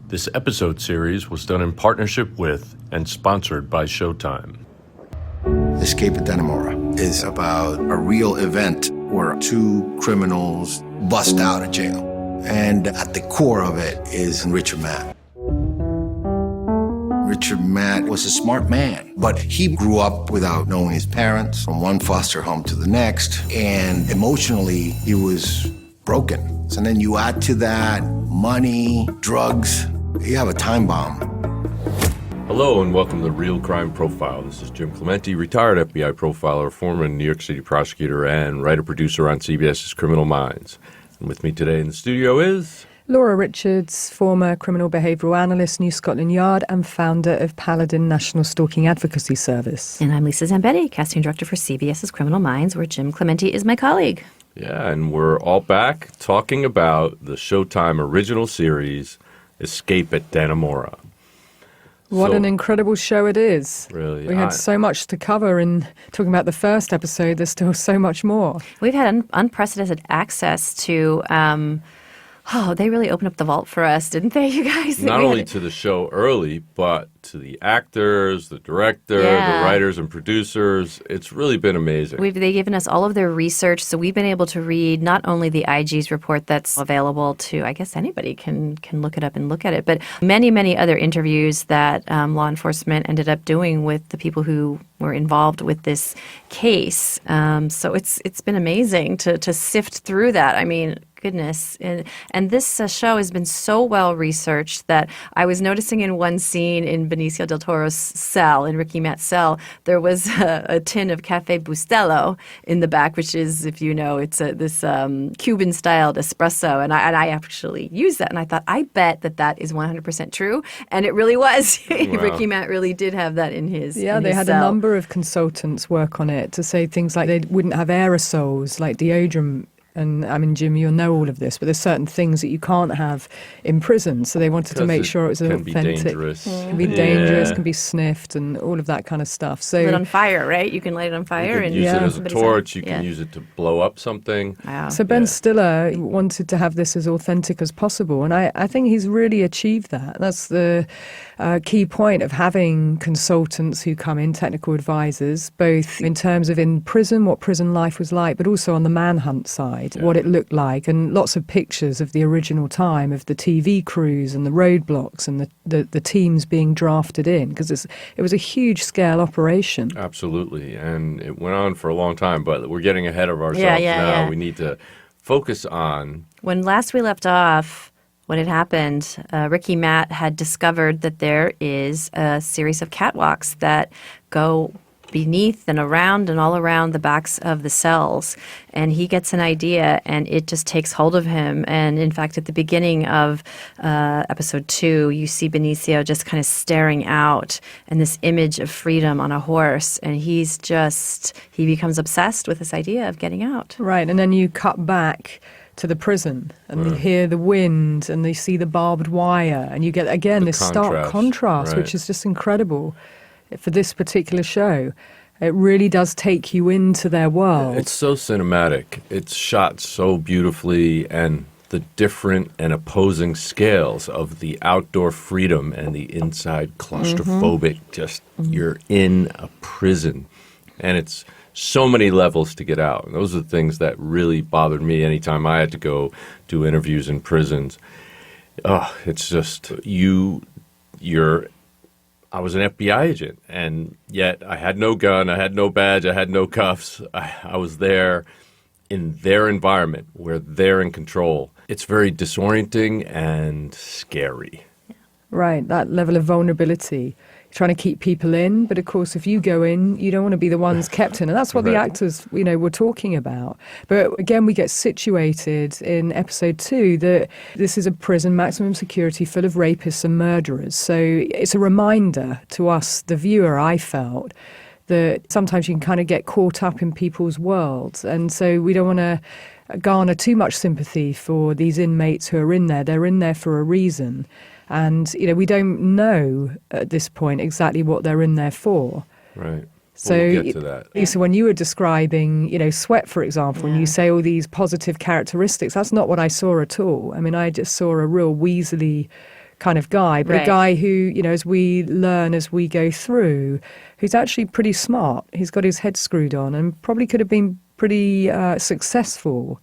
This episode series was done in partnership with and sponsored by Showtime. Escape at Dannemora is about a real event where two criminals bust out of jail. And at the core of it is Richard Matt. Richard Matt was a smart man, but he grew up without knowing his parents, from one foster home to the next, and emotionally, he was broken. So then you add to that money, drugs, you have a time bomb. Hello and welcome to The Real Crime Profile. This is Jim Clemente, retired FBI profiler, former New York City prosecutor, and writer-producer on CBS's Criminal Minds. And with me today in the studio is... Laura Richards, former criminal behavioural analyst, New Scotland Yard, and founder of Paladin National Stalking Advocacy Service. And I'm Lisa Zambetti, casting director for CBS's Criminal Minds, where Jim Clemente is my colleague. Yeah, and we're all back talking about the Showtime original series, Escape at Dannemora. What an incredible show it is. Really. We had so much to cover in talking about the first episode. There's still so much more. We've had unprecedented access to... they really opened up the vault for us, didn't they, you guys? Not only to the show early, but to the actors, the director, the writers and producers. It's really been amazing. They've given us all of their research, so we've been able to read not only the IG's report that's available to, I guess anybody can look it up and look at it, but many, many other interviews that law enforcement ended up doing with the people who were involved with this case. So it's been amazing to sift through that. I mean, goodness. And this show has been so well researched that I was noticing in one scene in Benicio del Toro's cell, in Ricky Matt's cell, there was a tin of Cafe Bustelo in the back, which is, if you know, it's this Cuban-styled espresso. And I actually used that. And I thought, I bet that is 100% true. And it really was. Wow. Ricky Matt really did have that in his Yeah, they had cell. A number of consultants work on it to say things like they wouldn't have aerosols like deodorant. And I mean, Jim, you'll know all of this, but there's certain things that you can't have in prison. So they wanted to make sure it was authentic. Can be dangerous. Can be dangerous, can be sniffed, and all of that kind of stuff. So lit on fire, right? You can light it on fire. You can use it as a torch. You can use it to blow up something. Wow. So Ben Stiller wanted to have this as authentic as possible, and I think he's really achieved that. That's the key point of having consultants who come in, technical advisors, both in terms of in prison, what prison life was like, but also on the manhunt side. What it looked like, and lots of pictures of the original time of the TV crews and the roadblocks and the teams being drafted in, because it was a huge scale operation. Absolutely, and it went on for a long time, but we're getting ahead of ourselves now. We need to focus on... When last we left off, when it happened, Ricky Matt had discovered that there is a series of catwalks that go beneath and around and all around the backs of the cells. And he gets an idea and it just takes hold of him. And in fact, at the beginning of episode 2, you see Benicio just kind of staring out and this image of freedom on a horse. And he becomes obsessed with this idea of getting out. Right. And then you cut back to the prison and you hear the wind and you see the barbed wire and you get, again, this stark contrast, which is just incredible. For this particular show, it really does take you into their world. It's so cinematic. It's shot so beautifully, and the different and opposing scales of the outdoor freedom and the inside claustrophobic, you're in a prison. And it's so many levels to get out. And those are the things that really bothered me anytime I had to go do interviews in prisons. It's just I was an FBI agent, and yet I had no gun, I had no badge, I had no cuffs. I was there in their environment where they're in control. It's very disorienting and scary. Right, that level of vulnerability. Trying to keep people in, but of course if you go in, you don't want to be the ones kept in, and that's what the actors were talking about. But again, we get situated in episode 2 that this is a prison, maximum security, full of rapists and murderers. So it's a reminder to us, the viewer, I felt, that sometimes you can kind of get caught up in people's worlds, and so we don't want to garner too much sympathy for these inmates who are in there. They're in there for a reason. And, we don't know at this point exactly what they're in there for. Right. So, we'll get to that. Lisa, when you were describing, Sweat, for example, and you say all these positive characteristics, that's not what I saw at all. I mean, I just saw a real weaselly kind of guy, but Right. a guy who, as we learn as we go through, who's actually pretty smart. He's got his head screwed on and probably could have been pretty successful.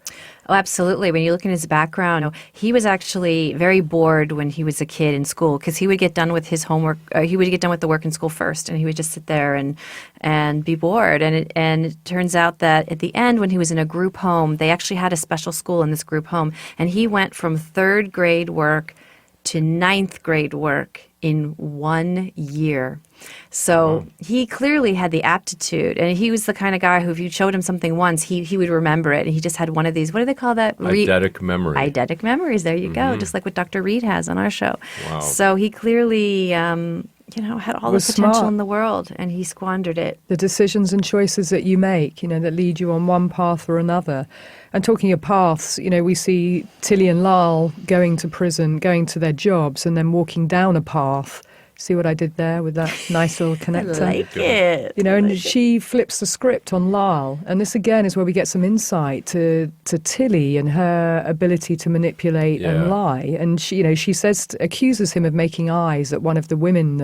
Oh, absolutely. When you look in his background, he was actually very bored when he was a kid in school because he would get done with his homework. He would get done with the work in school first, and he would just sit there and be bored. And it turns out that at the end, when he was in a group home, they actually had a special school in this group home, and he went from third grade work to ninth grade work in 1 year. So he clearly had the aptitude, and he was the kind of guy who, if you showed him something once, he would remember it. And he just had one of these, what do they call that? Eidetic memory. Eidetic memories. There you go. Just like what Dr. Reed has on our show. Wow. So he clearly, had all the Was potential smart. in the world, and he squandered it. The decisions and choices that you make, that lead you on one path or another. And talking of paths, we see Tilly and Lyle going to prison, going to their jobs, and then walking down a path. See what I did there with that nice little connector? I like it. And she flips the script on Lyle. And this, again, is where we get some insight to Tilly and her ability to manipulate and lie. And she accuses him of making eyes at one of the women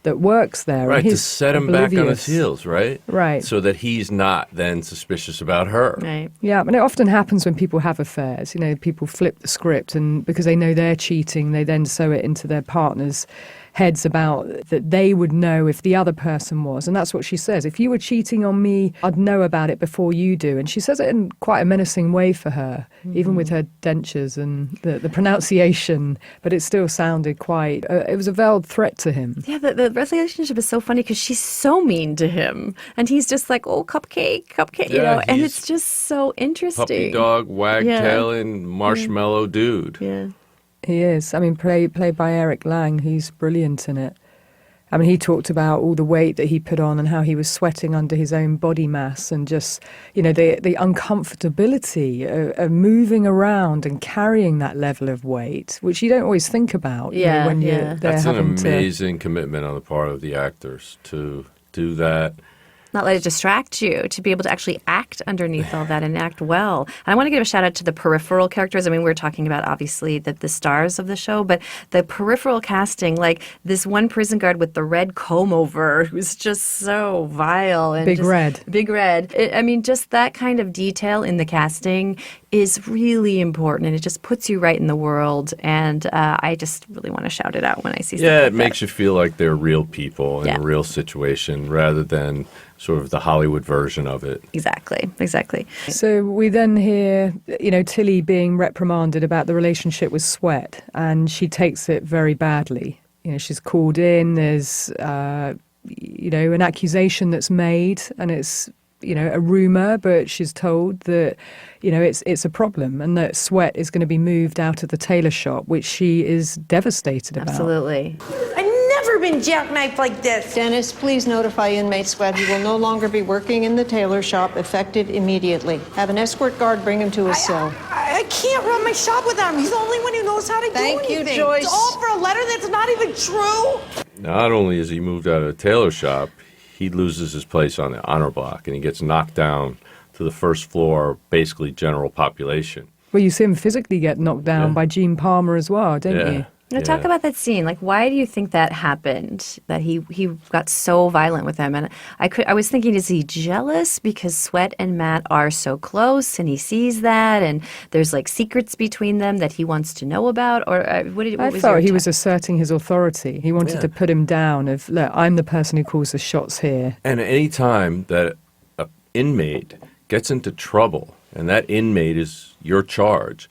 that works there. Right, and to he's set him back on his oblivious. heels, right? Right. So that he's not then suspicious about her. Right. Yeah, and it often happens when people have affairs. People flip the script, and because they know they're cheating, they then sew it into their partner's heads about that they would know if the other person was. And that's what she says. If you were cheating on me, I'd know about it before you do. And she says it in quite a menacing way for her, even with her dentures and the pronunciation. But it still sounded quite, it was a veiled threat to him. Yeah, the relationship is so funny because she's so mean to him. And he's just like, oh, cupcake, Yeah, and he's it's just so interesting. Puppy dog, wagtailing, marshmallow dude. Yeah. He is. I mean, played by Eric Lang. He's brilliant in it. I mean, he talked about all the weight that he put on and how he was sweating under his own body mass and just, the uncomfortability of moving around and carrying that level of weight, which you don't always think about when you're there That's an having to... amazing commitment on the part of the actors to do that. Not let it distract you, to be able to actually act underneath all that and act well. And I want to give a shout out to the peripheral characters. I mean, we're talking about obviously the stars of the show, but the peripheral casting, like this one prison guard with the red comb over, who's just so vile and Big Red. Big Red. Just that kind of detail in the casting is really important, and it just puts you right in the world. And I just really want to shout it out when I see stuff Yeah, like it makes that. you feel like they're real people in Yeah. a real situation rather than sort of the Hollywood version of it. Exactly. So we then hear, Tilly being reprimanded about the relationship with Sweat, and she takes it very badly. She's called in, there's, an accusation that's made, and it's, a rumor, but she's told that, it's a problem and that Sweat is going to be moved out of the tailor shop, which she is devastated about. Absolutely. I've never been jackknifed like this. Dennis, please notify inmate Sweat he will no longer be working in the tailor shop, effective immediately. Have an escort guard bring him to his cell. I can't run my shop without him. He's the only one who knows how to Thank do you, anything. Joyce. It's all for a letter that's not even true. Not only is he moved out of the tailor shop, he loses his place on the honor block and he gets knocked down to the first floor, basically general population. Well, you see him physically get knocked down by Gene Palmer as well, don't you? Now, talk about that scene. Like, why do you think that happened? That he got so violent with him? And I was thinking, is he jealous because Sweat and Matt are so close, and he sees that, and there's like secrets between them that he wants to know about, or what I was felt your he take? was asserting his authority. He wanted to put him down of, look, I'm the person who calls the shots here. And any time that an inmate gets into trouble and that inmate is your charge,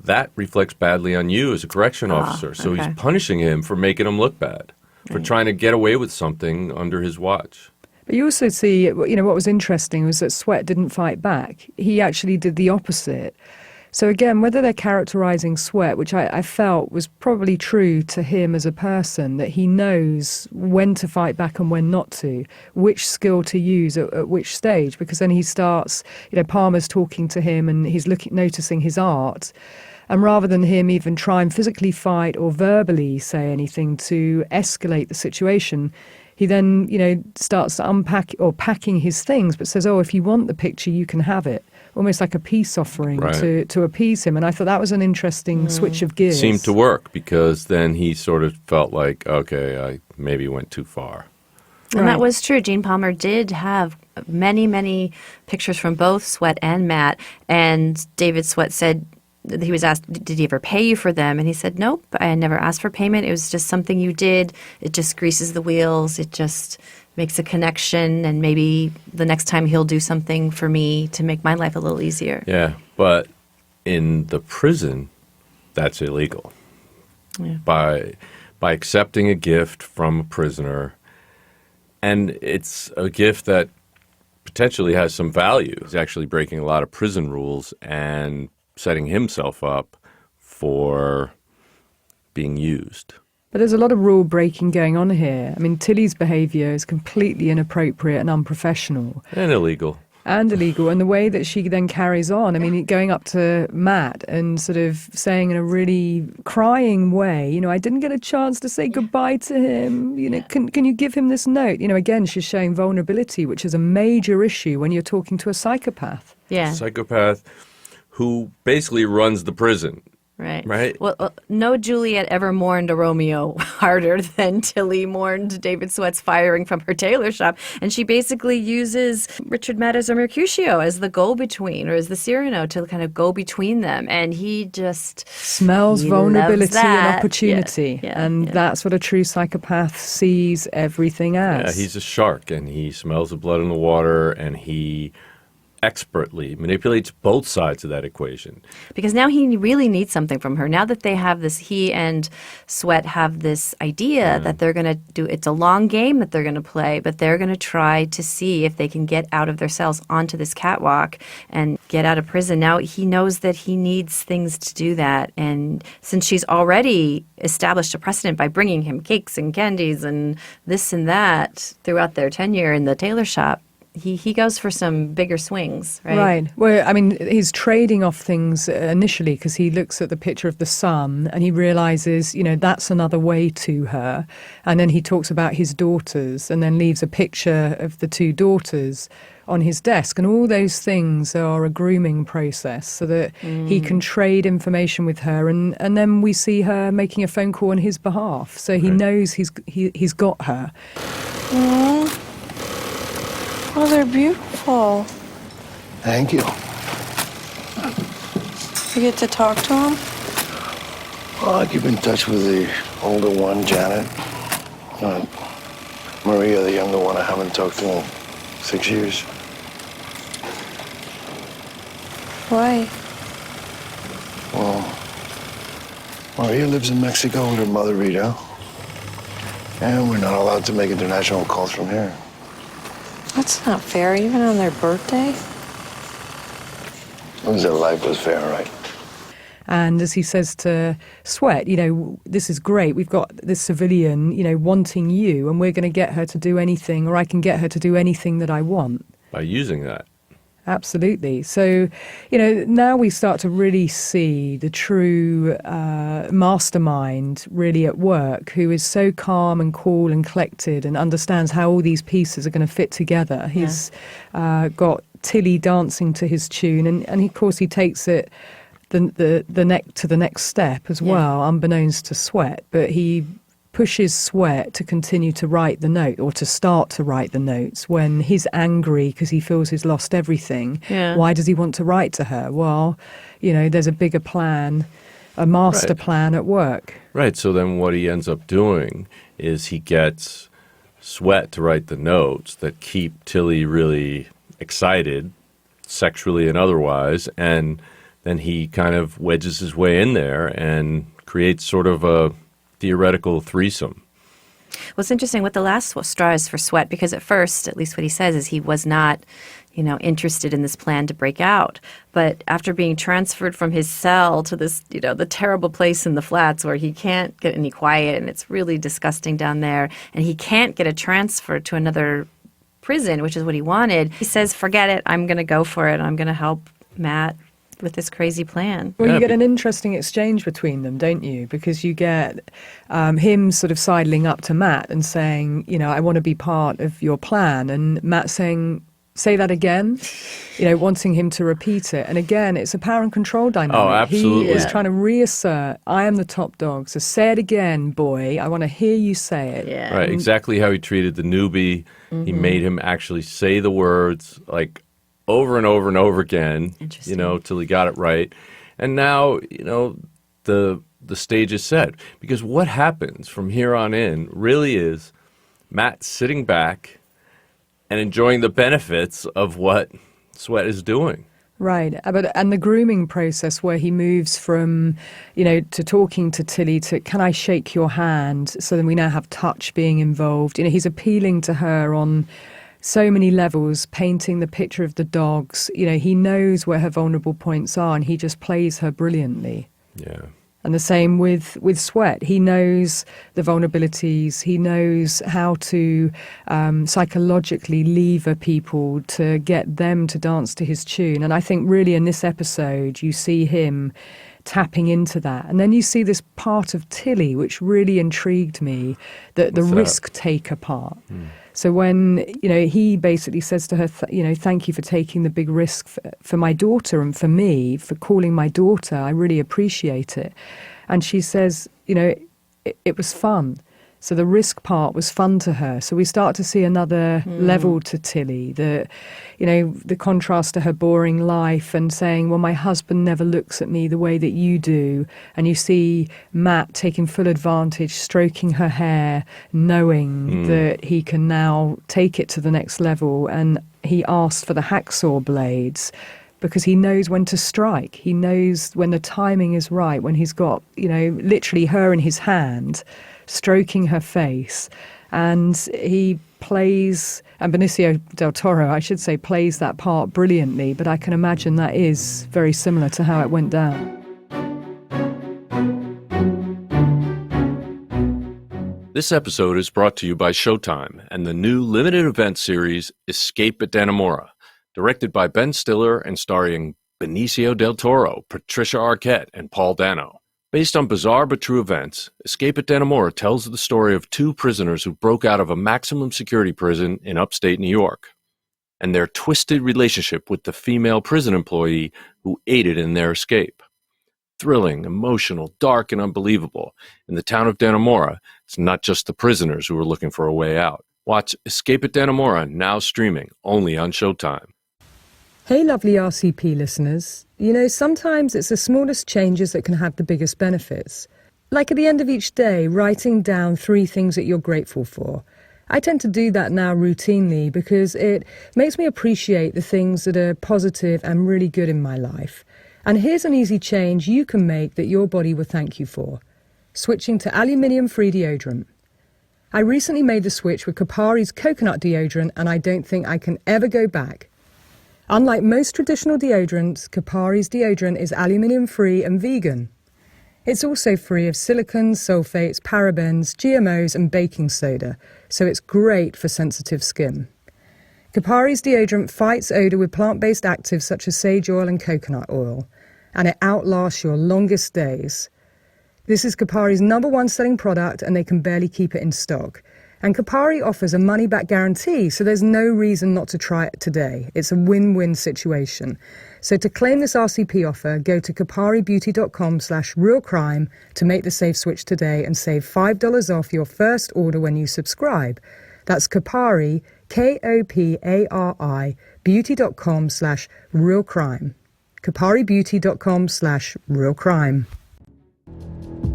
that reflects badly on you as a correction officer. So okay. he's punishing him for making him look bad, for trying to get away with something under his watch. But you also see, what was interesting was that Sweat didn't fight back. He actually did the opposite. So again, whether they're characterizing Sweat, which I felt was probably true to him as a person, that he knows when to fight back and when not to, which skill to use at which stage, because then he starts, Palmer's talking to him and he's noticing his art. And rather than him even try and physically fight or verbally say anything to escalate the situation, he then, starts to unpack or packing his things, but says, oh, if you want the picture, you can have it. almost like a peace offering Right. to appease him. And I thought that was an interesting switch of gears. Seemed to work because then he sort of felt like, okay, I maybe went too far. And Right. that was true. Gene Palmer did have many, many pictures from both Sweat and Matt. And David Sweat said, he was asked, did he ever pay you for them? And he said, nope, I never asked for payment. It was just something you did. It just greases the wheels. It just makes a connection. And maybe the next time he'll do something for me to make my life a little easier. Yeah, but in the prison, that's illegal. Yeah. By accepting a gift from a prisoner, and it's a gift that potentially has some value. He's actually breaking a lot of prison rules and setting himself up for being used. But there's a lot of rule breaking going on here. I mean, Tilly's behaviour is completely inappropriate and unprofessional. And illegal. And illegal, and the way that she then carries on. I mean, going up to Matt and sort of saying in a really crying way, I didn't get a chance to say goodbye to him. Can you give him this note? Again, she's showing vulnerability, which is a major issue when you're talking to a psychopath. Yeah. Psychopath who basically runs the prison. Right. Right? Well, no Juliet ever mourned a Romeo harder than Tilly mourned David Sweat's firing from her tailor shop. And she basically uses Richard Mattes or Mercutio as the go-between, or as the Cyrano to kind of go between them. And he just Smells he vulnerability loves that. and opportunity. And that's what a true psychopath sees everything as. Yeah, he's a shark, and he smells the blood in the water, and he expertly manipulates both sides of that equation. Because now he really needs something from her. Now that they have this, he and Sweat have this idea that they're going to do, it's a long game that they're going to play, but they're going to try to see if they can get out of their cells onto this catwalk and get out of prison. Now he knows that he needs things to do that. And since she's already established a precedent by bringing him cakes and candies and this and that throughout their tenure in the tailor shop, he goes for some bigger swings, right? Right. Well, I mean, he's trading off things initially because he looks at the picture of the sun and he realizes, that's another way to her. And then he talks about his daughters and then leaves a picture of the two daughters on his desk. And all those things are a grooming process so that he can trade information with her. And then we see her making a phone call on his behalf. So he knows he's got her. Oh, they're beautiful. Thank you. You get to talk to them? Well, I keep in touch with the older one, Janet. Maria, the younger one, I haven't talked to in 6 years. Why? Well, Maria lives in Mexico with her mother, Rita. And we're not allowed to make international calls from here. That's not fair, even on their birthday. As long as their life was fair, right? And as he says to Sweat, this is great. We've got this civilian, wanting you, and we're going to get her to do anything, or I can get her to do anything that I want. By using that. Absolutely. So, now we start to really see the true mastermind really at work, who is so calm and cool and collected and understands how all these pieces are going to fit together. He's got Tilly dancing to his tune, and of course he takes it to the next step as well, unbeknownst to Sweat. But he pushes Sweat to continue to write the note, or to start to write the notes when he's angry because he feels he's lost everything. Yeah. Why does he want to write to her? Well, there's a bigger plan, a master plan at work. Right. So then what he ends up doing is he gets Sweat to write the notes that keep Tilly really excited, sexually and otherwise, and then he kind of wedges his way in there and creates sort of a theoretical threesome. What's interesting, what the last straw is for Sweat, because at first, at least what he says, is he was not, interested in this plan to break out. But after being transferred from his cell to this, the terrible place in the flats where he can't get any quiet and it's really disgusting down there, and he can't get a transfer to another prison, which is what he wanted, he says, forget it, I'm going to go for it. I'm going to help Matt with this crazy plan. Well, you get an interesting exchange between them, don't you? Because you get him sort of sidling up to Matt and saying, I want to be part of your plan. And Matt saying, say that again, wanting him to repeat it. And again, it's a power and control dynamic. Oh, absolutely. He is trying to reassert, I am the top dog, so say it again, boy. I want to hear you say it. Yeah. Right, exactly how he treated the newbie. He made him actually say the words like over and over and over again, till he got it right. And now, the stage is set. Because what happens from here on in really is Matt sitting back and enjoying the benefits of what Sweat is doing. Right. And the grooming process where he moves from, to talking to Tilly to, can I shake your hand? So then we now have touch being involved. He's appealing to her on so many levels, painting the picture of the dogs. He knows where her vulnerable points are and he just plays her brilliantly. Yeah. And the same with Sweat. He knows the vulnerabilities. He knows how to psychologically lever people to get them to dance to his tune. And I think really in this episode, you see him tapping into that. And then you see this part of Tilly, which really intrigued me, the risk taker part. So when, he basically says to her, thank you for taking the big risk for my daughter and for me, for calling my daughter. I really appreciate it. And she says, it was fun. So the risk part was fun to her. So we start to see another level to Tilly, the contrast to her boring life and saying, well, my husband never looks at me the way that you do. And you see Matt taking full advantage, stroking her hair, knowing that he can now take it to the next level. And he asked for the hacksaw blades because he knows when to strike. He knows when the timing is right, when he's got, literally her in his hand, stroking her face. And he plays, and Benicio del Toro, I should say, plays that part brilliantly, but I can imagine that is very similar to how it went down. This episode is brought to you by Showtime and the new limited event series Escape at Dannemora, directed by Ben Stiller and starring Benicio del Toro, Patricia Arquette, and Paul Dano. Based on bizarre but true events, Escape at Dannemora tells the story of two prisoners who broke out of a maximum security prison in upstate New York, and their twisted relationship with the female prison employee who aided in their escape. Thrilling, emotional, dark, and unbelievable. In the town of Dannemora, it's not just the prisoners who are looking for a way out. Watch Escape at Dannemora, now streaming, only on Showtime. Hey, lovely RCP listeners. Sometimes it's the smallest changes that can have the biggest benefits. Like at the end of each day, writing down 3 things that you're grateful for. I tend to do that now routinely because it makes me appreciate the things that are positive and really good in my life. And here's an easy change you can make that your body will thank you for. Switching to aluminium-free deodorant. I recently made the switch with Kapari's coconut deodorant and I don't think I can ever go back. Unlike most traditional deodorants, Kapari's deodorant is aluminium-free and vegan. It's also free of silicons, sulfates, parabens, GMOs and baking soda, so it's great for sensitive skin. Kapari's deodorant fights odor with plant-based actives such as sage oil and coconut oil, and it outlasts your longest days. This is Kapari's #1 selling product and they can barely keep it in stock. And Kapari offers a money-back guarantee, so there's no reason not to try it today. It's a win-win situation. So to claim this RCP offer, go to kaparibeauty.com/realcrime to make the safe switch today and save $5 off your first order when you subscribe. That's Kapari, Kopari, beauty.com/realcrime. kaparibeauty.com/realcrime.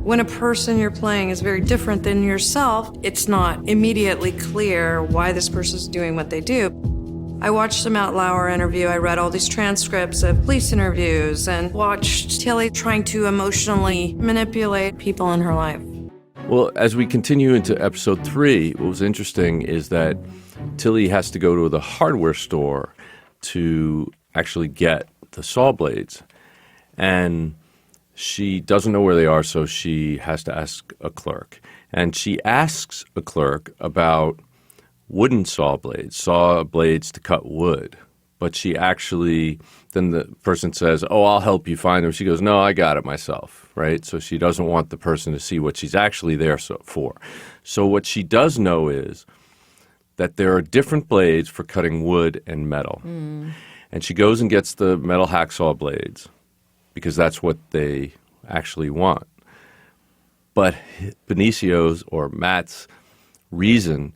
When a person you're playing is very different than yourself, it's not immediately clear why this person's doing what they do. I watched the Matt Lauer interview. I read all these transcripts of police interviews and watched Tilly trying to emotionally manipulate people in her life. Well, as we continue into episode 3, what was interesting is that Tilly has to go to the hardware store to actually get the saw blades. And she doesn't know where they are, so she has to ask a clerk. And she asks a clerk about wooden saw blades to cut wood. But she actually, then the person says, oh, I'll help you find them. She goes, no, I got it myself, right? So she doesn't want the person to see what she's actually there for. So what she does know is that there are different blades for cutting wood and metal. And she goes and gets the metal hacksaw blades because that's what they actually want. But Benicio's or Matt's reason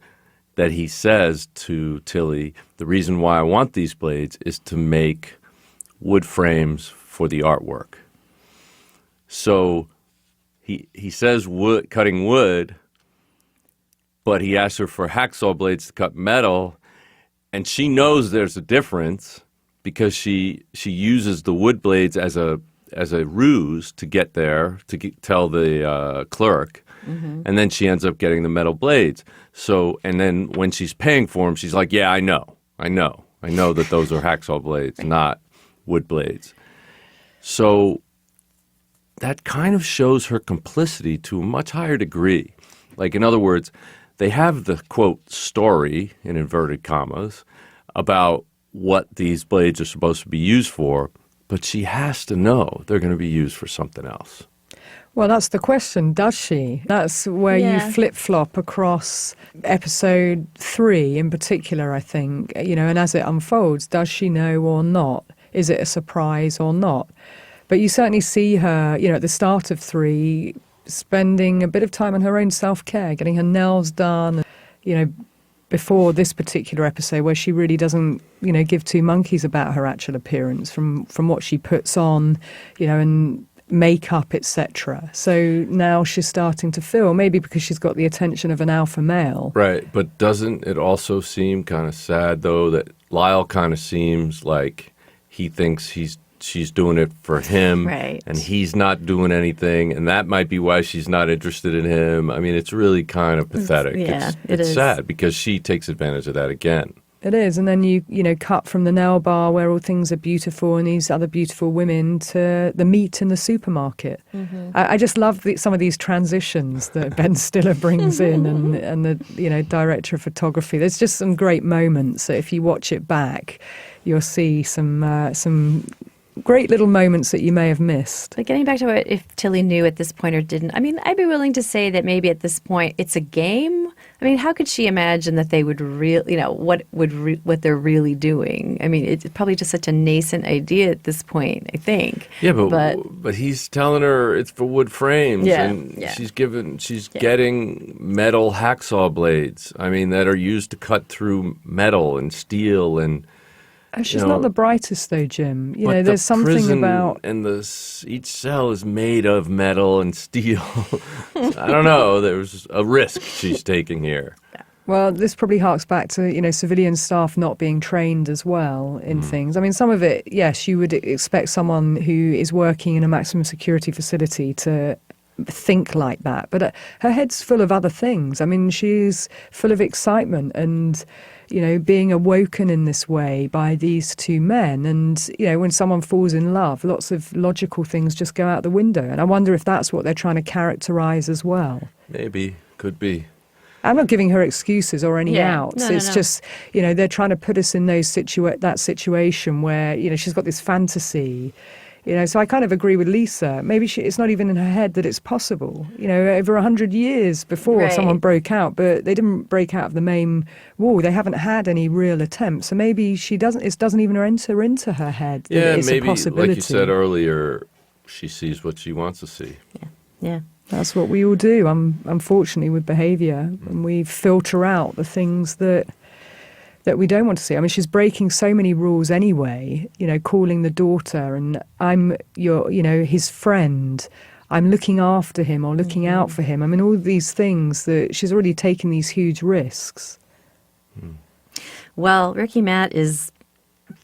that he says to Tilly, the reason why I want these blades is to make wood frames for the artwork. So he says wood, cutting wood, but he asks her for hacksaw blades to cut metal, and she knows there's a difference because she uses the wood blades as a ruse to get there, tell the clerk, and then she ends up getting the metal blades. So, and then when she's paying for them, she's like, yeah, I know that those are hacksaw blades, not wood blades. So that kind of shows her complicity to a much higher degree. Like, in other words, they have the, quote, story, in inverted commas, about what these blades are supposed to be used for, but she has to know they're going to be used for something else. Well, that's the question, does she? That's where you flip-flop across episode 3 in particular, I think, and as it unfolds, does she know or not? Is it a surprise or not? But you certainly see her, at the start of 3, spending a bit of time on her own self-care, getting her nails done, before this particular episode where she really doesn't, give two monkeys about her actual appearance from what she puts on, and makeup, etc. So now she's starting to feel, maybe because she's got the attention of an alpha male. Right, but doesn't it also seem kind of sad, though, that Lyle kind of seems like he thinks she's doing it for him, right, and he's not doing anything, and that might be why she's not interested in him. I mean, it's really kind of pathetic. It's sad because she takes advantage of that again. It is, and then you cut from the nail bar where all things are beautiful and these other beautiful women to the meat in the supermarket. I just love some of these transitions that Ben Stiller brings in, and the director of photography. There's just some great moments that if you watch it back, you'll see some great little moments that you may have missed. But getting back to what if Tilly knew at this point or didn't, I mean, I'd be willing to say that maybe at this point it's a game. I mean, how could she imagine that they would really, what they're really doing? I mean, it's probably just such a nascent idea at this point, I think. Yeah, but he's telling her it's for wood frames, she's getting metal hacksaw blades. I mean, that are used to cut through metal and steel and. She's not the brightest, though, Jim. There's something about... And each cell is made of metal and steel. I don't know. There's a risk she's taking here. Well, this probably harks back to, civilian staff not being trained as well in things. I mean, some of it, yes, you would expect someone who is working in a maximum security facility to think like that. But her head's full of other things. I mean, she's full of excitement and... being awoken in this way by these two men. And, when someone falls in love, lots of logical things just go out the window. And I wonder if that's what they're trying to characterize as well. Maybe. Could be. I'm not giving her excuses or any outs. No, it's just, they're trying to put us in that situation where, she's got this fantasy. So I kind of agree with Lisa. Maybe it's not even in her head that it's possible. Over 100 years before someone broke out, but they didn't break out of the main wall. They haven't had any real attempts. So maybe it doesn't even enter into her head that it's maybe, a possibility. like you said earlier, she sees what she wants to see. Yeah. That's what we all do, unfortunately, with behaviour. And we filter out the things that we don't want to see. I mean, she's breaking so many rules anyway, calling the daughter and I'm his friend, I'm looking after him or looking out for him. I mean, all these things that she's already taken these huge risks. Well, Ricky Matt is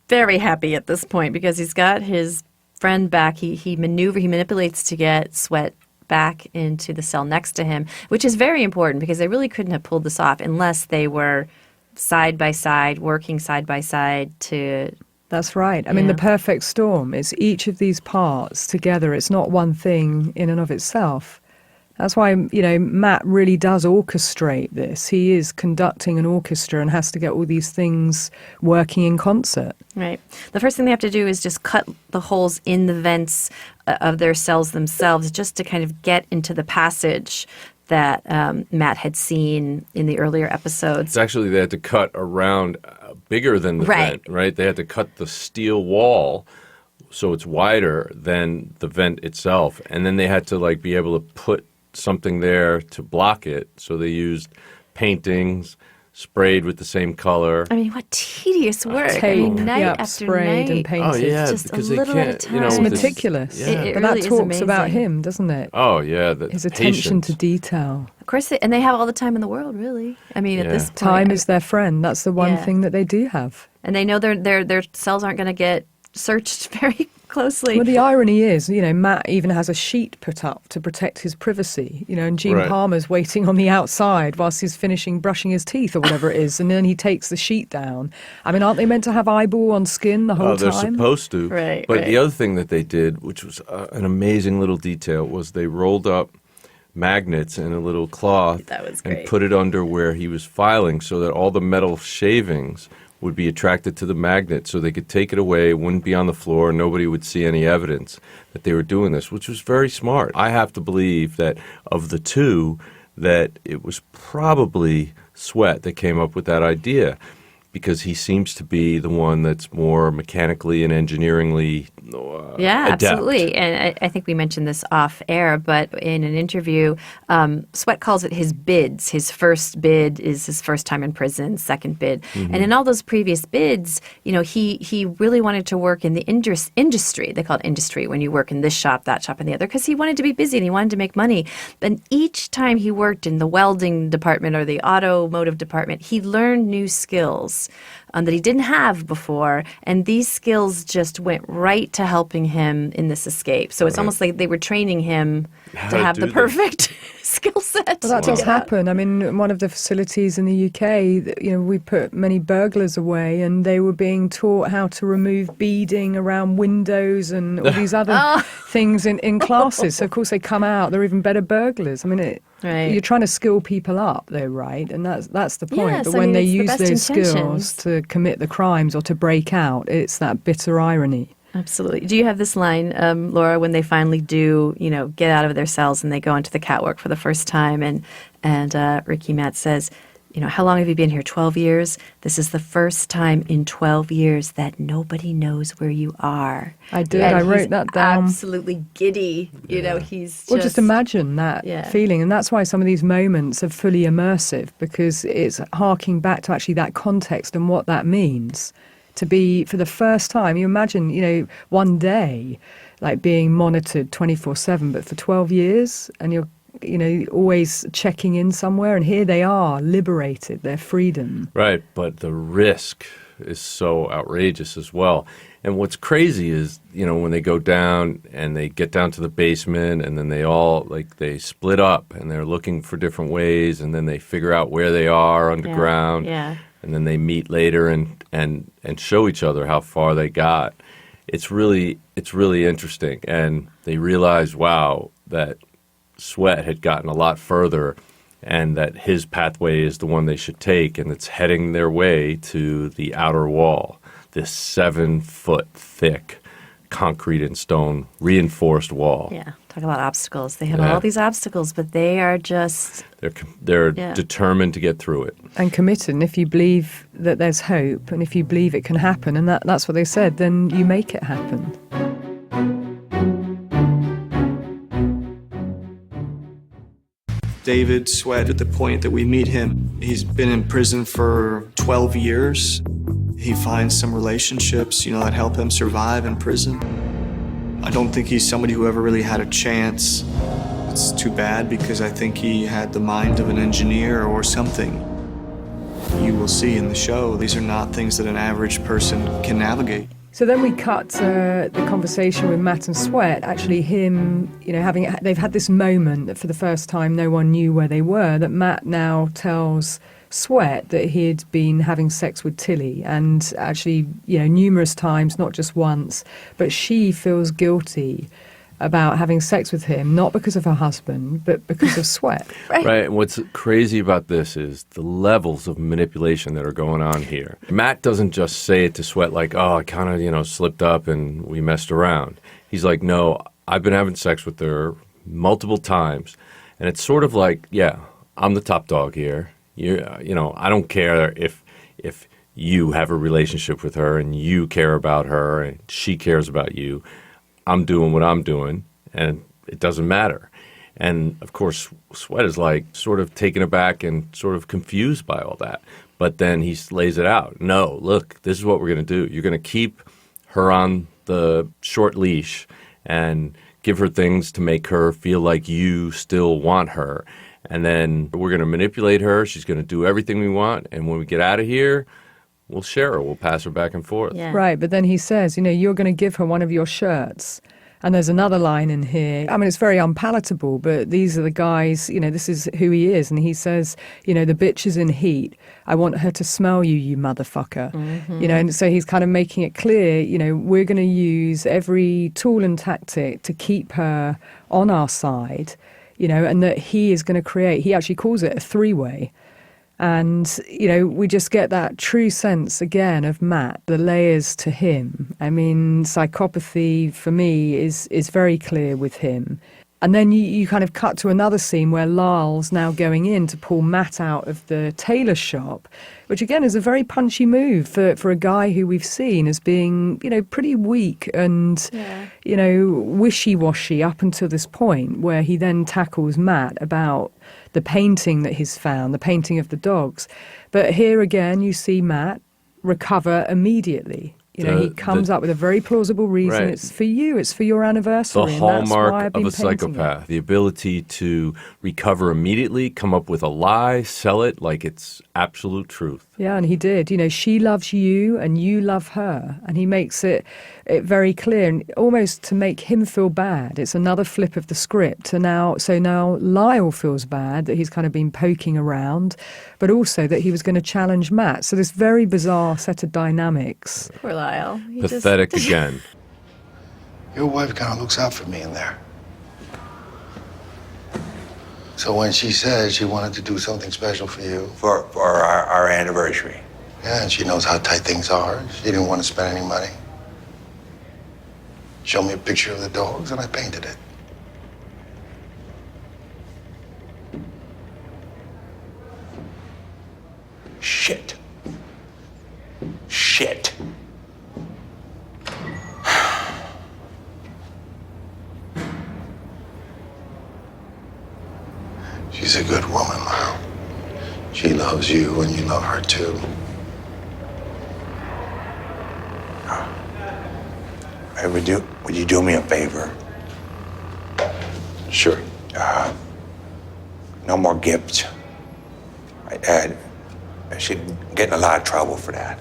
very happy at this point because he's got his friend back. He manipulates to get Sweat back into the cell next to him, which is very important because they really couldn't have pulled this off unless they were side by side, working side by side to... That's right. I mean, the perfect storm is each of these parts together. It's not one thing in and of itself. That's why, Matt really does orchestrate this. He is conducting an orchestra and has to get all these things working in concert. Right. The first thing they have to do is just cut the holes in the vents of their cells themselves just to kind of get into the passage that Matt had seen in the earlier episodes. It's actually, they had to cut around bigger than the Right. vent, right? They had to cut the steel wall so it's wider than the vent itself. And then they had to like be able to put something there to block it. So they used paintings sprayed with the same color. I mean, what tedious work. I Tape, mean, night yep, after sprayed night. and painted. Oh yeah, Just a because they little at a can't, time. you know, It's with this- meticulous. yeah. It But really that is talks about amazing. him, doesn't it? Oh yeah, the His attention to patience. detail. Of course, and they have all the time in the world, really. I mean, at Yeah. this point. Time is their friend. That's the one Yeah. thing that they do have. And they know their cells aren't going to get searched very closely. Well, the irony is, Matt even has a sheet put up to protect his privacy, and Gene Right. Palmer's waiting on the outside whilst he's finishing brushing his teeth or whatever it is, and then he takes the sheet down. I mean, aren't they meant to have eyeball on skin the whole Oh, they're time? supposed to. Right, But right. the other thing that they did, which was an amazing little detail, was they rolled up magnets in a little cloth That was and great. put it under where he was filing so that all the metal shavings would be attracted to the magnet so they could take it away, it wouldn't be on the floor, nobody would see any evidence that they were doing this, which was very smart. I have to believe that of the two, that it was probably Sweat that came up with that idea, because he seems to be the one that's more mechanically and engineeringly Yeah, adept. absolutely. And I think we mentioned this off air, but in an interview, Sweat calls it his bids. His first bid is his first time in prison, second bid. And in all those previous bids, he really wanted to work in the industry. They call it industry when you work in this shop, that shop, and the other, because he wanted to be busy and he wanted to make money. But each time he worked in the welding department or the automotive department, he learned new skills that he didn't have before, and these skills just went right to helping him in this escape. So it's almost like they were training him How to to have the do perfect skill set. Well, that does Yeah. happen. I mean, in one of the facilities in the UK, we put many burglars away, and they were being taught how to remove beading around windows and all these other things in classes. So, of course, they come out, they're even better burglars. I mean, Right. you're trying to skill people up, though, right? And that's the point. Yes, but I when mean, they it's the use best those skills intentions. to commit the crimes or to break out, it's that bitter irony. Absolutely. Do you have this line, Laura, when they finally do, get out of their cells and they go onto the catwalk for the first time, and Ricky Matt says, how long have you been here? 12 years? This is the first time in 12 years that nobody knows where you are. I did. And I he's wrote that down. Absolutely giddy. He's Well, just imagine that Yeah. feeling. And that's why some of these moments are fully immersive, because it's harking back to actually that context and what that means. To be, for the first time, you imagine, one day, like being monitored 24/7, but for 12 years, and you're, always checking in somewhere. And here they are, liberated, their freedom. Right, but the risk is so outrageous as well. And what's crazy is, when they go down and they get down to the basement, and then they split up and they're looking for different ways, and then they figure out where they are underground. Yeah. And then they meet later and show each other how far they got. It's really interesting. And they realize, wow, that Sweat had gotten a lot further, and that his pathway is the one they should take, and it's heading their way to the outer wall, this 7-foot thick concrete and stone reinforced wall. Yeah. Talk about obstacles. They have Yeah. all these obstacles, but they are just They're Yeah. determined to get through it. And committed. And if you believe that there's hope, and if you believe it can happen, and that's what they said, then you make it happen. David Sweat, at the point that we meet him, he's been in prison for 12 years. He finds some relationships, that help him survive in prison. I don't think he's somebody who ever really had a chance. It's too bad, because I think he had the mind of an engineer or something. You will see in the show, these are not things that an average person can navigate. So then we cut the conversation with Matt and Sweat. Actually, him, they've had this moment that for the first time no one knew where they were. That Matt now tells Sweat that he had been having sex with Tilly, and actually, numerous times, not just once. But she feels guilty about having sex with him, not because of her husband, but because of Sweat. Right. And what's crazy about this is the levels of manipulation that are going on here. Matt doesn't just say it to Sweat like, oh, I kind of, slipped up and we messed around. He's like, no, I've been having sex with her multiple times. And it's sort of like, yeah, I'm the top dog here. I don't care if you have a relationship with her and you care about her and she cares about you. I'm doing what I'm doing, and it doesn't matter. And, of course, Sweat is like sort of taken aback and sort of confused by all that. But then he lays it out. No, look, this is what we're going to do. You're going to keep her on the short leash and give her things to make her feel like you still want her. And then we're going to manipulate her. She's going to do everything we want. And when we get out of here, we'll share her. We'll pass her back and forth. Yeah. Right, but then he says, you're going to give her one of your shirts. And there's another line in here. I mean, it's very unpalatable, but these are the guys, this is who he is. And he says, the bitch is in heat. I want her to smell you, you motherfucker. And so he's kind of making it clear, we're going to use every tool and tactic to keep her on our side, and that he is going to create, he actually calls it a three-way. And, we just get that true sense, again, of Matt, the layers to him. I mean, psychopathy, for me, is very clear with him. And then you kind of cut to another scene where Lyle's now going in to pull Matt out of the tailor shop, which, again, is a very punchy move for a guy who we've seen as being, pretty weak and, wishy-washy up until this point, where he then tackles Matt about the painting that he's found, the painting of the dogs. But here again, you see Matt recover immediately. He comes up with a very plausible reason. Right. It's for you. It's for your anniversary. The and that's why hallmark I've been of a painting psychopath, it. the ability to recover immediately, come up with a lie, sell it like it's absolute truth. Yeah, and he did. She loves you and you love her. And he makes it very clear, and almost to make him feel bad. It's another flip of the script. So now Lyle feels bad that he's kind of been poking around, but also that he was going to challenge Matt. So this very bizarre set of dynamics. Poor Lyle. Pathetic again. Your wife kind of looks out for me in there. So when she said she wanted to do something special for you, For our anniversary. yeah, and she knows how tight things are, she didn't want to spend any money. Showed me a picture of the dogs, and I painted it. Shit. Shit. She's a good woman, Lyle. She loves you, and you love her too. Hey, would you do me a favor? Sure. No more gifts. She'd get in a lot of trouble for that.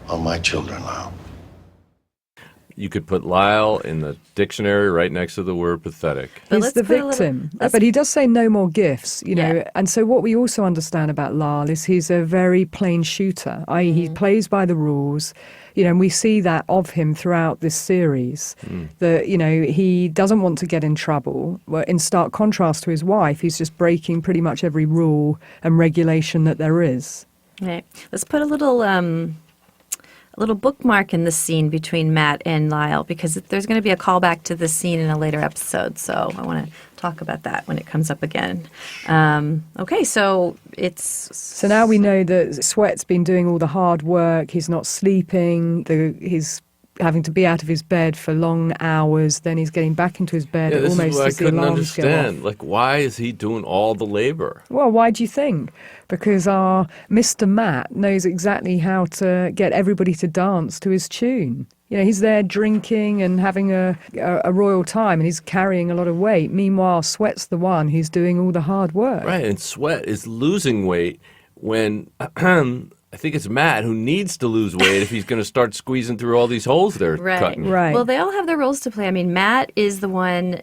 On my children, Lyle. You could put Lyle in the dictionary right next to the word pathetic. But He's let's the put a little- victim. let's- But he does say no more gifts, Yeah. And so what we also understand about Lyle is he's a very plain shooter, i.e. he plays by the rules, and we see that of him throughout this series, that, he doesn't want to get in trouble. Well, in stark contrast to his wife, he's just breaking pretty much every rule and regulation that there is. Okay. Let's put a little bookmark in the scene between Matt and Lyle, because there's going to be a callback to this scene in a later episode. So I want to talk about that when it comes up again. Okay, so it's... So now we know that Sweat's been doing all the hard work. He's not sleeping. He's having to be out of his bed for long hours. Then he's getting back into his bed Yeah, this almost is what I as the couldn't alarms go off. understand. Like, why is he doing all the labor? Well, why do you think? Because our Mr. Matt knows exactly how to get everybody to dance to his tune. He's there drinking and having a royal time, and he's carrying a lot of weight. Meanwhile, Sweat's the one who's doing all the hard work. Right, and Sweat is losing weight when I think it's Matt who needs to lose weight if he's going to start squeezing through all these holes they're cutting. Right. Well, they all have their roles to play. I mean, Matt is the one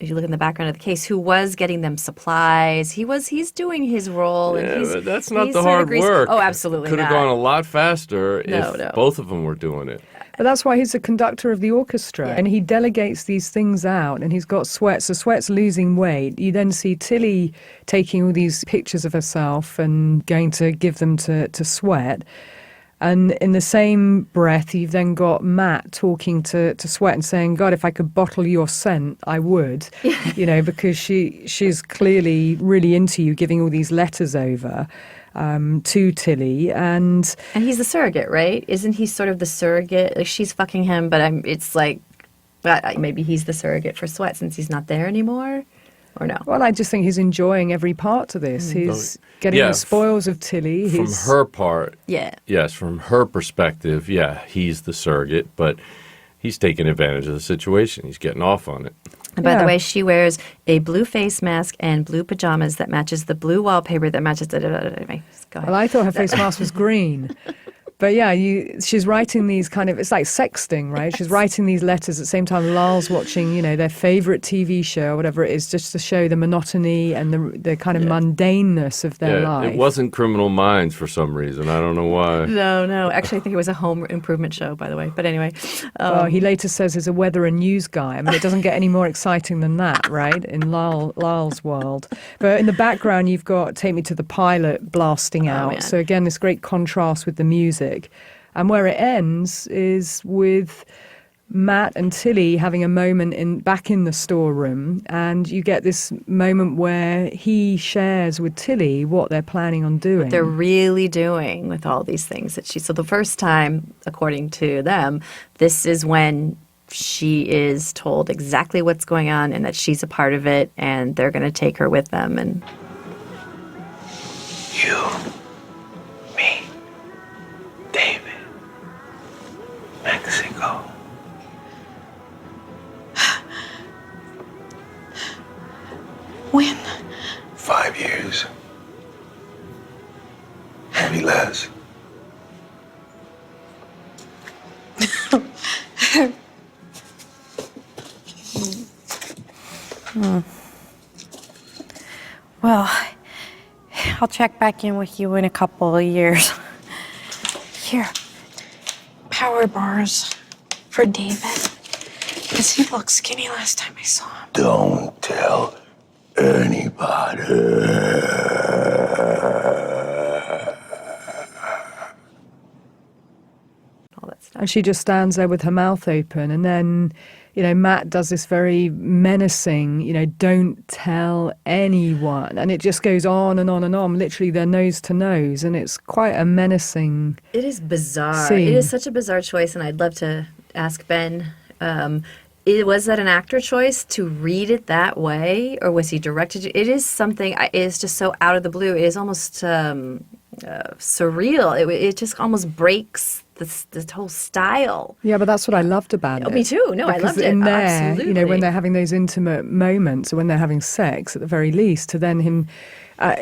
if you look in the background of the case, who was getting them supplies. He's doing his role. Yeah, and but that's not he's the sort of hard greased- work. Oh, absolutely Could have not. gone a lot faster No, if no. both of them were doing it. But that's why he's the conductor of the orchestra, Yeah. and he delegates these things out, and he's got Sweat. So Sweat's losing weight. You then see Tilly taking all these pictures of herself and going to give them to Sweat. And in the same breath, you've then got Matt talking to Sweat and saying, God, if I could bottle your scent, I would, because she's clearly really into you, giving all these letters over to Tilly. And he's the surrogate, right? Isn't he sort of the surrogate? Like, she's fucking him, but it's like, maybe he's the surrogate for Sweat since he's not there anymore, or no? Well, I just think he's enjoying every part of this. He's getting the spoils of Tilly. From her part, yeah. Yes, from her perspective, yeah, he's the surrogate, but he's taking advantage of the situation. He's getting off on it. And by the way, she wears a blue face mask and blue pajamas that matches the blue wallpaper that matches the... Anyway, go ahead. Well, I thought her face mask was green. But yeah, she's writing these kind of, it's like sexting, right? She's writing these letters at the same time Lyle's watching, their favourite TV show or whatever it is, just to show the monotony and the kind of mundaneness of their life. It wasn't Criminal Minds for some reason. I don't know why. No. Actually, I think it was a home improvement show, by the way. But anyway. He later says he's a weather and news guy. I mean, it doesn't get any more exciting than that, right? In Lyle's world. But in the background, you've got Take Me to the Pilot blasting out. Man. So again, this great contrast with the music. And where it ends is with Matt and Tilly having a moment back in the storeroom, and you get this moment where he shares with Tilly what they're planning on doing. What they're really doing with all these things that so the first time, according to them, this is when she is told exactly what's going on and that she's a part of it, and they're going to take her with them. And You, me, David, Mexico. When? 5 years. Maybe less. Well, I'll check back in with you in a couple of years. Here. Power bars for David. Because he looked skinny last time I saw him. Don't tell anybody. all that stuff. And she just stands there with her mouth open. And then, Matt does this very menacing, don't tell anyone. And it just goes on and on and on. Literally, they're nose to nose. And it's quite a menacing It is bizarre. scene. It is such a bizarre choice, and I'd love to ask Ben. Was that an actor choice to read it that way, or was he directed? It is something. It is just so out of the blue. It is almost surreal. It just almost breaks this whole style. Yeah, but that's what I loved about it. Me too. No, I Because loved it. in there, Absolutely. when they're having those intimate moments, or when they're having sex, at the very least, to then him,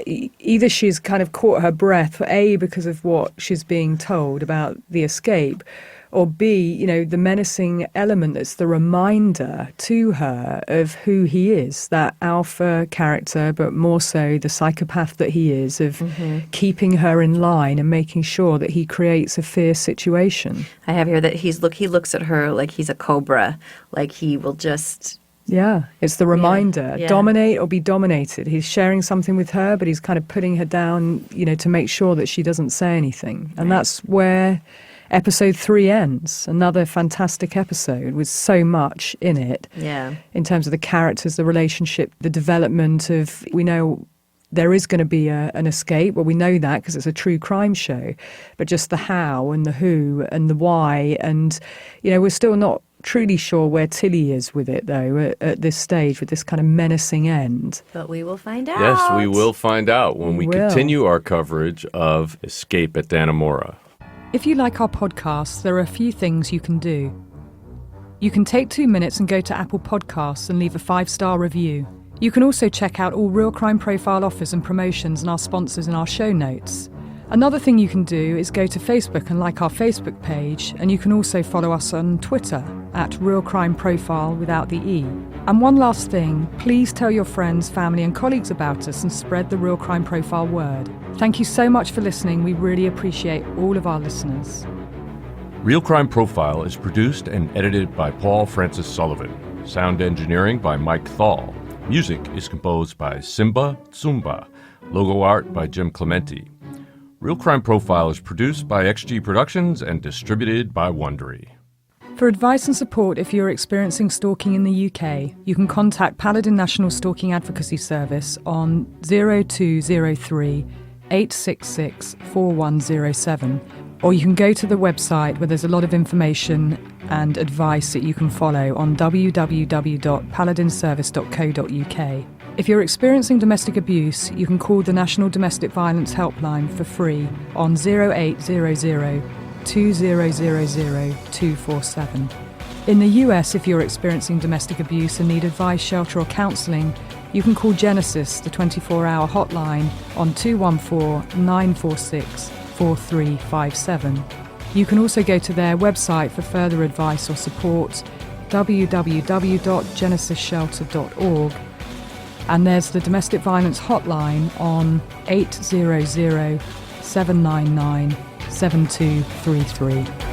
either she's kind of caught her breath, A, because of what she's being told about the escape, or B, the menacing element that's the reminder to her of who he is, that alpha character, but more so the psychopath that he is, of keeping her in line and making sure that he creates a fierce situation. I have here that he looks at her like he's a cobra, like he will just. Yeah, it's the reminder. yeah. Dominate or be dominated. He's sharing something with her, but he's kind of putting her down, to make sure that she doesn't say anything. And that's where episode 3 ends. Another fantastic episode with so much in it. Yeah. In terms of the characters, the relationship, the development of, we know there is going to be an escape. Well, we know that because it's a true crime show. But just the how and the who and the why. And, we're still not truly sure where Tilly is with it, though, at this stage, with this kind of menacing end. But we will find out. Yes, we will find out when we We will. continue our coverage of Escape at Dannemora. If you like our podcasts, there are a few things you can do. You can take 2 minutes and go to Apple Podcasts and leave a 5-star review. You can also check out all Real Crime Profile offers and promotions and our sponsors in our show notes. Another thing you can do is go to Facebook and like our Facebook page, and you can also follow us on Twitter at Real Crime Profile without the E. And one last thing, please tell your friends, family and colleagues about us and spread the Real Crime Profile word. Thank you so much for listening. We really appreciate all of our listeners. Real Crime Profile is produced and edited by Paul Francis Sullivan. Sound engineering by Mike Thal. Music is composed by Simba Tsumba. Logo art by Jim Clementi. Real Crime Profile is produced by XG Productions and distributed by Wondery. For advice and support if you're experiencing stalking in the UK, you can contact Paladin National Stalking Advocacy Service on 0203 866 4107, or you can go to the website where there's a lot of information and advice that you can follow on www.paladinservice.co.uk. If you're experiencing domestic abuse, you can call the National Domestic Violence Helpline for free on 0800 2000 247. In the US, if you're experiencing domestic abuse and need advice, shelter or counselling, you can call Genesis, the 24-hour hotline, on 214-946-4357. You can also go to their website for further advice or support, www.genesisshelter.org. And there's the domestic violence hotline on 800 799 7233.